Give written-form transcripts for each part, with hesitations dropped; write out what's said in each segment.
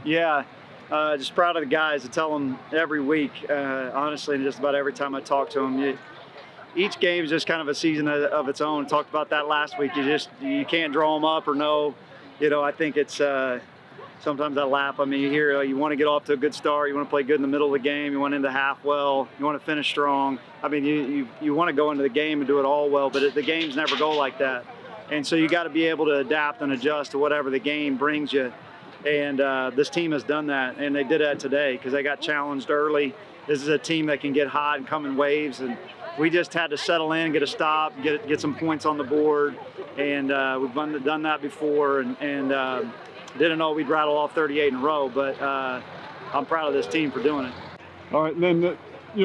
Yeah, just proud of the guys. I tell them every week, honestly, and just about every time I talk to them. Each game is just kind of a season of its own. Talked about that last week. You can't draw them up or know. I think it's sometimes that lap. I mean, you hear you want to get off to a good start. You want to play good in the middle of the game. You want into half well. You want to finish strong. I mean, you want to go into the game and do it all well, but the games never go like that. And so you got to be able to adapt and adjust to whatever the game brings you. And this team has done that, and they did that today because they got challenged early. This is a team that can get hot and come in waves, and we just had to settle in, get a stop, get some points on the board, and we've done that before, and didn't know we'd rattle off 38 in a row, but I'm proud of this team for doing it. All right, and then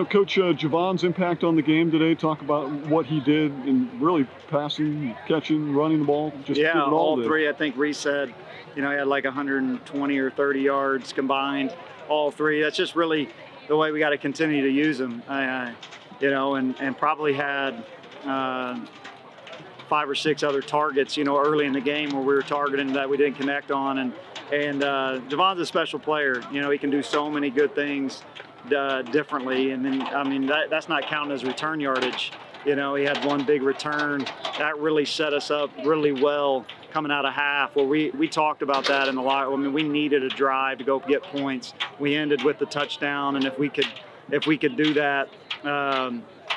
Coach Javon's impact on the game today. Talk about what he did in really passing, catching, running the ball. Just yeah, all did. three. I think Reese said, he had like 120 or 30 yards combined, all three. That's just really the way we got to continue to use them. And probably had 5 or 6 other targets, early in the game where we were targeting that we didn't connect on. And Javon's a special player. He can do so many good things differently. And then, I mean, that's not counting as return yardage. He had one big return that really set us up really well coming out of half. Where we talked about that in the locker. I mean, we needed a drive to go get points. We ended with the touchdown, and if we could do that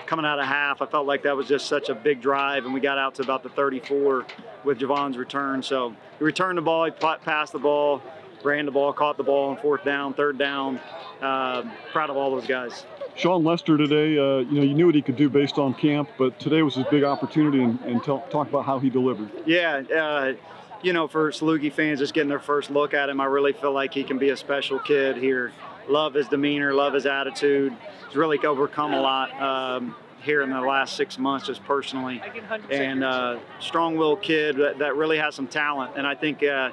coming out of half, I felt like that was just such a big drive, and we got out to about the 34 with Javon's return. So he returned the ball, he passed the ball, ran the ball, caught the ball on 4th down, 3rd down. Proud of all those guys. Sean Lester today, you knew what he could do based on camp, but today was his big opportunity, and talk about how he delivered. Yeah, for Saluki fans just getting their first look at him, I really feel like he can be a special kid here. Love his demeanor, love his attitude. He's really overcome a lot here in the last 6 months, just personally. And strong-willed kid that really has some talent. And I think, the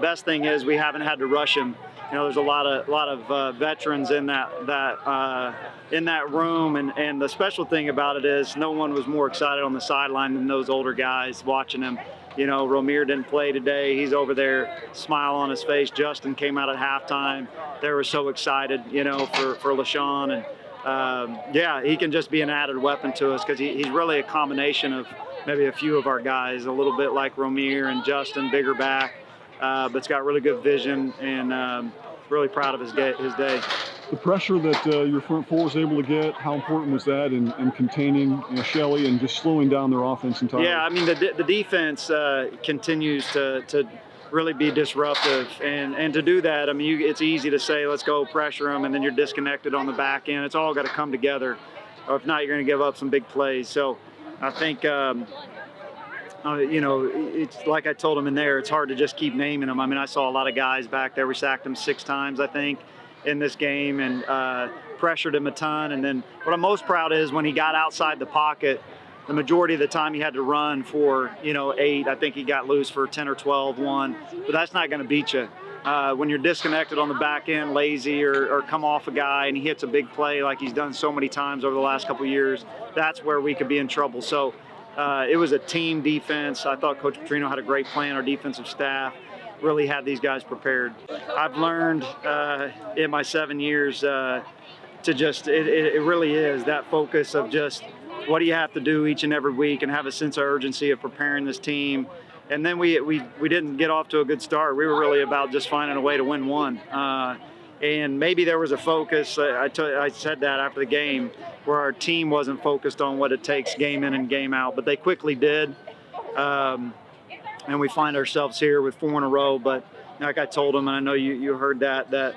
best thing is we haven't had to rush him. There's a lot of veterans in that room, and the special thing about it is no one was more excited on the sideline than those older guys watching him. Romir didn't play today. He's over there, smile on his face. Justin came out at halftime. They were so excited, for LaShawn. And he can just be an added weapon to us because he's really a combination of maybe a few of our guys, a little bit like Romir and Justin, bigger back, but's got really good vision, and really proud of his day. The pressure that your front four was able to get, how important was that in containing Shelley and just slowing down their offense entirely? Yeah, I mean, the defense continues to really be disruptive, and to do that, I mean, it's easy to say, let's go pressure them, and then you're disconnected on the back end. It's all got to come together, or if not, you're going to give up some big plays. So I think, it's like I told him in there, it's hard to just keep naming them. I mean, I saw a lot of guys back there. We sacked them 6 times, I think, in this game, and pressured him a ton. And then what I'm most proud is when he got outside the pocket, the majority of the time he had to run for 8. I think he got loose for 10 or 12 one, but that's not going to beat you when you're disconnected on the back end, lazy, or come off a guy and he hits a big play like he's done so many times over the last couple of years. That's where we could be in trouble. So it was a team defense. I thought Coach Petrino had a great plan. Our defensive staff really had these guys prepared. I've learned in my 7 years to just, it really is that focus of just what do you have to do each and every week, and have a sense of urgency of preparing this team. And then we didn't get off to a good start. We were really about just finding a way to win one. And maybe there was a focus, I said that after the game, where our team wasn't focused on what it takes game in and game out, but they quickly did. And we find ourselves here with 4 in a row. But like I told them, and I know you heard that the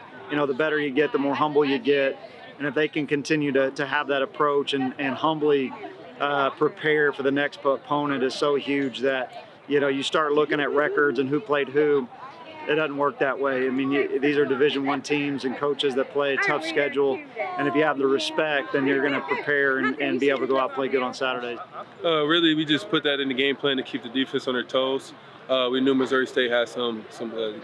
better you get, the more humble you get. And if they can continue to have that approach and humbly prepare for the next opponent is so huge that, you start looking at records and who played who. It doesn't work that way. I mean, these are Division I teams and coaches that play a tough schedule. And if you have the respect, then you're going to prepare and be able to go out and play good on Saturdays. Really, we just put that in the game plan to keep the defense on their toes. We knew Missouri State has some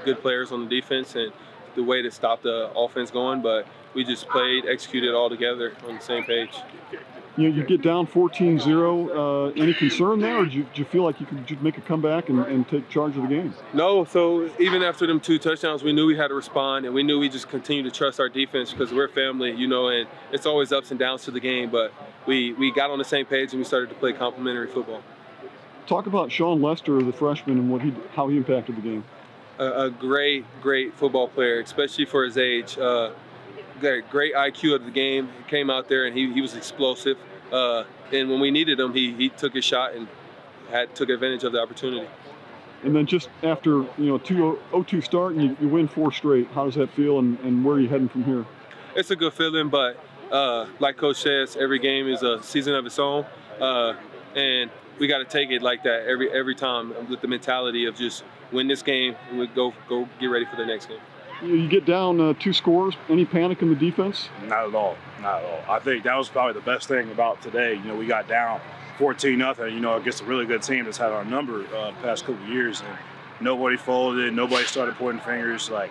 good players on the defense and the way to stop the offense going, but we just played, executed all together on the same page. You get down 14-0. Any concern there, or do you feel like you could make a comeback and take charge of the game? No, so even after them 2 touchdowns, we knew we had to respond, and we knew we just continue to trust our defense because we're family, and it's always ups and downs to the game, but we got on the same page and we started to play complementary football. Talk about Sean Lester, the freshman, and how he impacted the game. A great football player, especially for his age. Got a great IQ of the game. He came out there and he was explosive. And when we needed him, he took his shot and took advantage of the opportunity. And then just after 2-0-2 start and you win 4 straight, how does that feel and where are you heading from here? It's a good feeling, but like Coach says, every game is a season of its own, and we got to take it like that every time with the mentality of just win this game and we go get ready for the next game. You get down 2 scores. Any panic in the defense? Not at all. Not at all. I think that was probably the best thing about today. We got down 14-0. Against a really good team that's had our number the past couple of years, and nobody folded. Nobody started pointing fingers. Like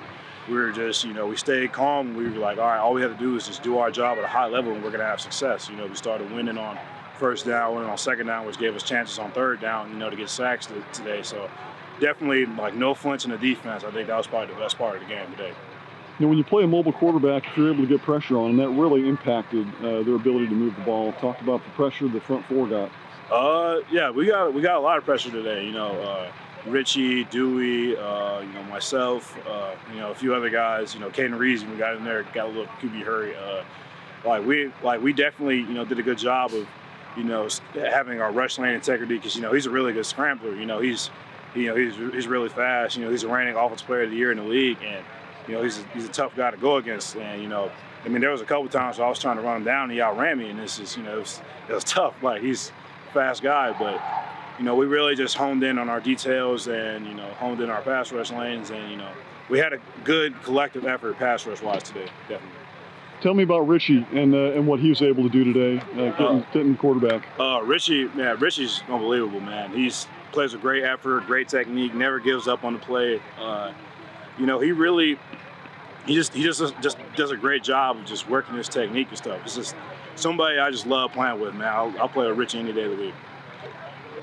we were just, we stayed calm. We were like, all right, all we have to do is just do our job at a high level, and we're gonna have success. We started winning on first down, winning on second down, which gave us chances on third down, to get sacks today. So definitely, no flinch in the defense. I think that was probably the best part of the game today. When you play a mobile quarterback, if you're able to get pressure on, and that really impacted their ability to move the ball. Talk about the pressure the front 4 got. Yeah, we got a lot of pressure today. Richie, Dewey, myself, a few other guys. Keenan Reason, we got in there, got a little QB hurry. We definitely did a good job of having our rush lane integrity because he's a really good scrambler. He's really fast. He's a reigning offensive player of the year in the league, and he's a tough guy to go against. And there was a couple times where I was trying to run him down, and he outran me, and it's just it was tough. He's a fast guy, but we really just honed in on our details and honed in our pass rush lanes, and we had a good collective effort pass rush wise today, definitely. Tell me about Richie and what he was able to do today, getting the quarterback. Richie's unbelievable, man. He's plays with great effort, great technique, never gives up on the play. He just does a great job of just working his technique and stuff. It's just somebody I just love playing with, man. I'll play with Richie any day of the week.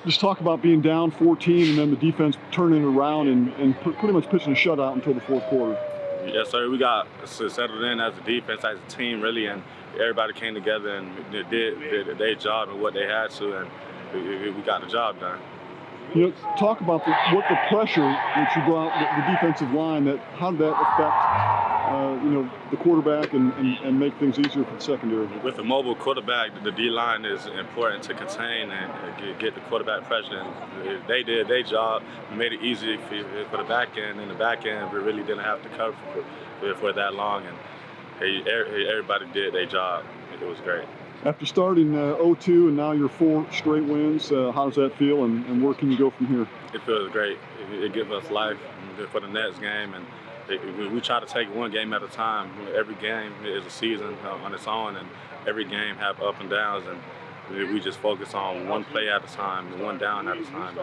Just talk about being down 14 and then the defense turning around and pretty much pitching a shutout until the 4th quarter. Yes, sir. We got settled in as a defense, as a team, really, and everybody came together and did their job and what they had to, and we got the job done. Talk about what the pressure that you brought, the defensive line, how did that affect, the quarterback and make things easier for the secondary? With the mobile quarterback, the D-line is important to contain and get the quarterback pressure. And they did their job and made it easy for the back end. In the back end, we really didn't have to cover for that long, and everybody did their job. It was great. After starting 0-2 and now you're 4 straight wins, how does that feel and where can you go from here? It feels great. It gives us life for the next game, and we try to take one game at a time. Every game is a season on its own, and every game have up and downs, and we just focus on one play at a time, one down at a time.